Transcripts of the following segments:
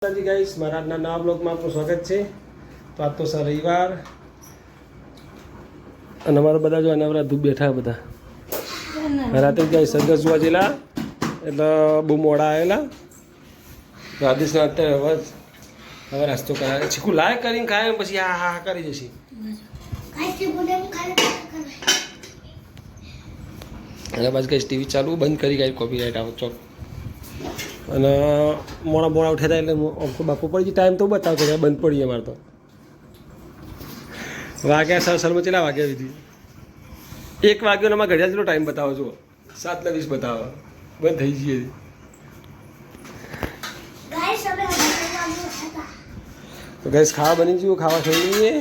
जी guys मारा આજના નવા બ્લોગમાં આપનું સ્વાગત છે। તો આજ તો સર રવિવાર અને અમારા બધા જો અનાવરા ધૂપ બેઠા બધા રાતે ગાઈસ સરઘસ જોવા જેલા એટલે બહુ મોડા આવેલા રાધેશના અત્યારે હવે નાસ્તો કરાવે ચીકુ લાય કરીને ખાય પછી હા હા કરી જશે અને બસ ગાઈસ ટીવી ચાલુ બંધ કરી ગાઈ કોપીરાઇટ આવો ચોક અને મોડા મોડા ઉઠ્યા હતા એટલે બાપુ પડી ટાઈમ તો બતાવતો કે બંધ પડીએ અમારે તો વાગ્યા સરમાં કેટલા વાગ્યા વિધિ 1 વાગ્યો અમારે ઘડિયાળ જેટલો ટાઈમ બતાવો છો 7:20 બતાવો બંધ થઈ જઈએ તો ગેસ ખાવા બની ગયું ખાવા થઈ લઈએ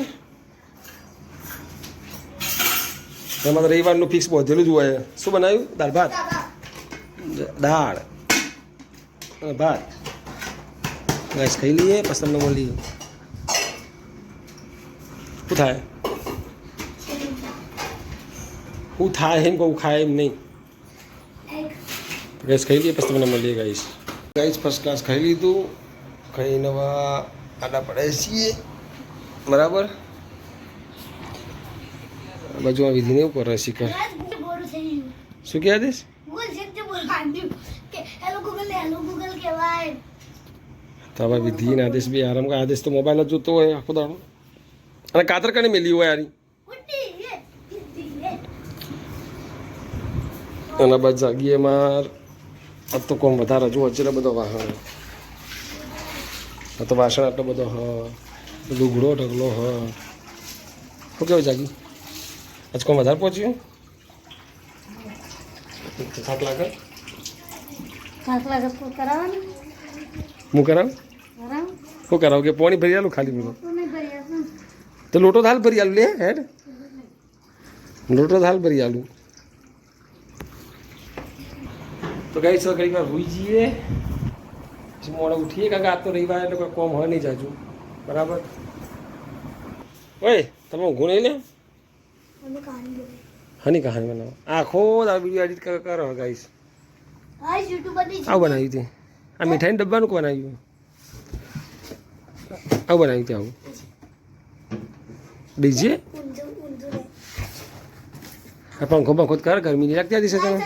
એમાં તો રવિવારનું ફિક્સ બધેલું જ હોય શું બનાવ્યું દાળ ભાત દાળ ભાત ગેસ ખાઈ લઈએ પછી તમને મળીએ શું થાય શું થાય એમ કહું ખાય એમ નહીં ગેસ ખાઈ લઈએ પછી તમને મળીએ ગાઈસ ફર્સ્ટ ક્લાસ ખાઈ લીધું ખાઈ નવા આડા પડે છીએ બરાબર બાજુમાં વિધિને એવું કરે શીખર શું કહે દઈશ તો હવે વિધિ ને આદેશ બી આરામ આદેશ તો મોબાઈલ જ જોતો હોય આખો દાડો અને કાતર કને મેલી હોય યારી અને બસ જાગીએ માર આ તો કોમ વધારે જો અત્યારે બધો વાહન આ તો વાસણ આટલો બધો હ લુગડો ઢગલો હ શું કેવું જાગી આજ કોમ વધારે પહોંચ્યું થાક લાગે હું કરાવું શું કરાવું કે પાણી ભરી આલું ખાલી બધું તો લોટો થાલ ભરી આલું લે હેડ લોટો થાલ ભરી આલું તો ગઈ સર ઘણી વાર હોઈ જઈએ પછી મોડે ઉઠીએ કારણ કે આજ તો રવિવાર એટલે કોઈ કોમ હોય નહીં જાજુ બરાબર ઓય તમે ઊંઘું નહીં લે હની કહાની બનાવો આખો વિડીયો એડિટ કરો ગાઈશ આવું બનાવ્યું તે આ મીઠાઈના ડબ્બાનું બનાવ્યું આવું બનાવ્યું તે આવું ડીજે પંખો પંખો કર ગરમી નહીં લાગતી આ દિવસે તમે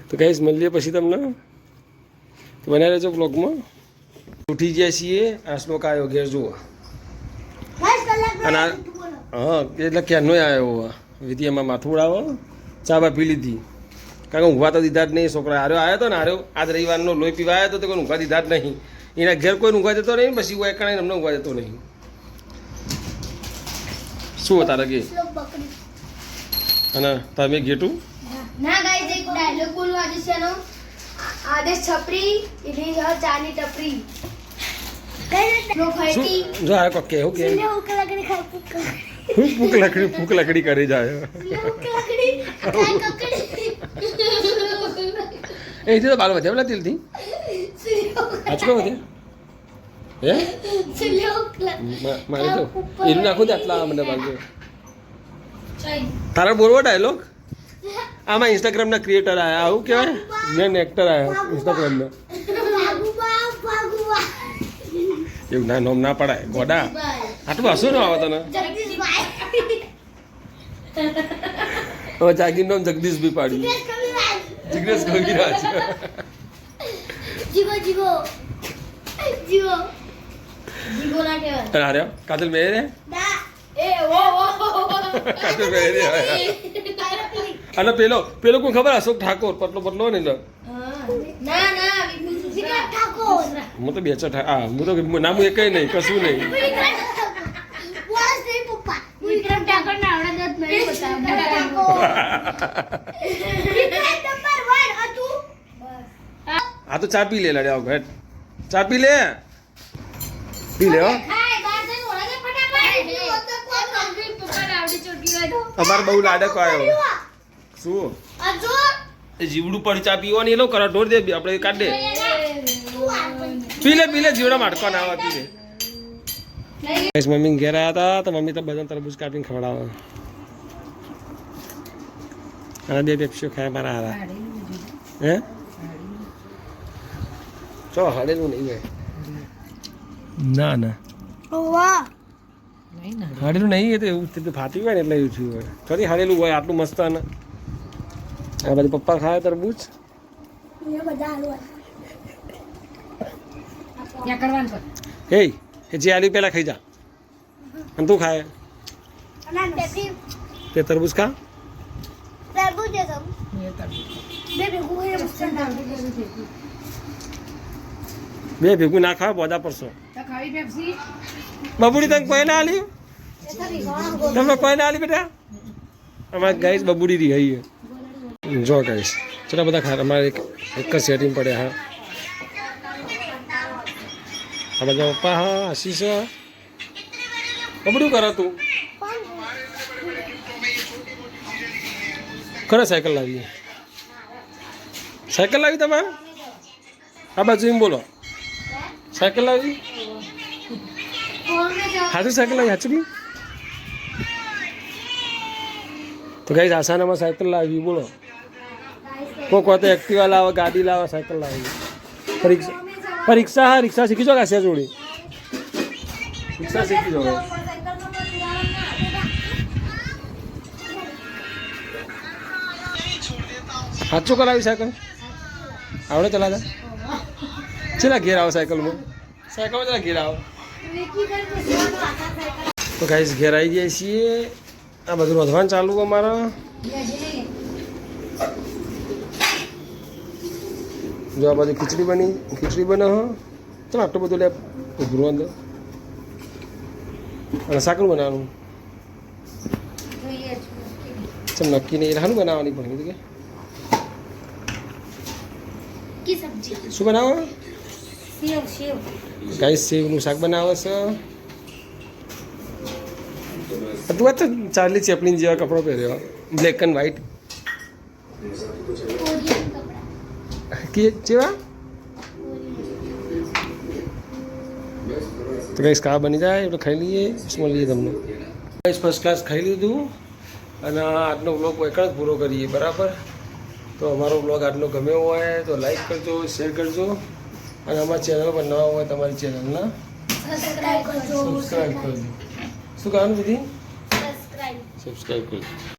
તો ગાઈસ મળીએ પછી તમને બનાવી રહેજો બ્લોગમાં ઉઠી ગયા છીએ આ શ્લોક આવ્યો ઘેર જુઓ અને હા એટલે ક્યારનો આવ્યો વિધિ એમાં માથું ઉડાવો ચા બા પી લીધી કારણ કે ઊંઘવા તો દીધા જ નહીં છોકરા હાર્યો આવ્યો હતો ને હાર્યો આજ રવિવારનો લોહી પીવા આવ્યો હતો તો કોઈ ઊંઘવા દીધા જ નહીં એના ઘેર કોઈ ઊંઘવા જતો નહીં પછી હું એકણા અમને ઊંઘવા જતો નહીં શું તારા કે અને તમે ઘેટું ના ગાઈસ એક ડાયલોગ બોલવા છે એનો આદેશ છપરી એટલે ચાની ટપરી નો ખાઈતી જો આ કો કે હો કે ફૂક લકડી કરી જાય એ તો બાલ વધે બલા દિલ થી આચકો વધે હે મારે તો એનું નાખો દે આટલા મને બાલ તારા બોલવો ડાયલોગ આમાં ઇન્સ્ટાગ્રામના ક્રિએટર આયા આવું કહેવાય મેન એક્ટર આયા ઇન્સ્ટાગ્રામના એવું ના નોમ ના પડાય ગોડા આટલું હસું ન આવે તને હવે જાગીર નામ જગદીશ બી પાડ્યું જિગ્નેશ કવિરાજ જીવો જીવો જીવો જીવો ના કહેવાય અરે કાજલ મેરે ના એ ઓ કાજલ મેરે અને પેલો કોણ ખબર અશોક ઠાકોર પટલો ને ના ના વિક્રમ ઠાકોર હું તો બેચો હા હું તો નામ એક નહીં કશું નહીં વિક્રમ ઠાકોર ના આવડા દત નહીં આ તો ચા પી લે લડ્યા ઘટ ચા પી લે હો અમારે બહુ લાડક આવ્યો શું એ જીવડું પડી ચા પીવાની એ લો કરા ઢોર દે આપણે કાઢ દે પી લે જીવડા માટકો ના આવે પી લે ગાઈસ મમ્મી ઘેર આવ્યા હતા તો મમ્મી તો બધા તરબૂચ કાપીને ખવડાવે. અને 2 પેપ્સીઓ ખાય મારા હારા. હે ચો હાડેલું નહીં હોય. ના ના વાહ હાડેલું નહીં એ તો એવું તે ફાટી હોય ને એટલે એવું થયું હોય. ફરી હાડેલું હોય આટલું મસ્ત. અને આ બાજુ પપ્પા ખાય તરબૂચ. એ બધા હાલવા હે જે આલી પહેલા ખાઈ જા અને તું ખાય પેપ્સી તે તરબૂચ ખા. તરબૂચ દે સમ બેબી હું એ મસ્ત ના 2 ભેગું ના ખાવ બોધા પડશો. બબુડી તને કોઈ ના આલી તમને કોઈ ના આલી બેટા. અમારે ગાઈસ બબુડી રહી હઈ જો ગાઈસ ચલા બધા ખા. અમારે એક જ સેટિંગ પડે. હા આ બધા પપ્પા હા આશીષ બબડું કરે તું ખરે સાયકલ લાવી. સાયકલ લાવી તમારે આ બાજુ એમ બોલો સાયકલ લાવી. હાથું સાયકલ લાવી હાચું. તો ગાઈસ આસાનામાં સાયકલ લાવી બોલો. કોઈ તો એક્ટિવા લાવે ગાડી લાવે સાયકલ લાવી. પરીક્ષા હા રિક્ષા શીખી જો કાશ્યા જોડી રિક્ષા શીખી જો. સાચું કરાવી સાયકલ આવડે ચલાતા. ચલા ઘેર આવો સાયકલમાં ચલા ઘેર આવો. તો ગાઈસ ઘેર આવી ગયા છીએ. આ બધું રોધવાનું ચાલુ અમારા. જો આ બધી ખીચડી બને હો. ચાલ આટલું બધું લે ઉભરું અંદર અને સાકરું બનાવવાનું. ચાલ નક્કી નહીં રાહનું બનાવવાની પણ કીધું કે શું બનાવો ગાઈસ સેવનું શાક બનાવે છે. તું તો ચાર્લી ચેપલિન જેવા કપડો પહેર્યો બ્લેક એન્ડ વ્હાઈટ કે જેવા. તો ગાઈસ કા બની જાય એટલે ખાઈ લઈએ. મળીએ તમને ગાઈસ ફર્સ્ટ ક્લાસ ખાઈ લીધું. અને આજનો બ્લોગ એક જ પૂરો કરીએ બરાબર. તો અમારો બ્લોગ આટલો ગમ્યો હોય તો લાઈક કરજો શેર કરજો. અને અમારા ચેનલ પર નવા હોય તમારી ચેનલના સબસ્ક્રાઈબ કરજો. શું કહેવાનું દીદી? સબસ્ક્રાઈબ કરજો.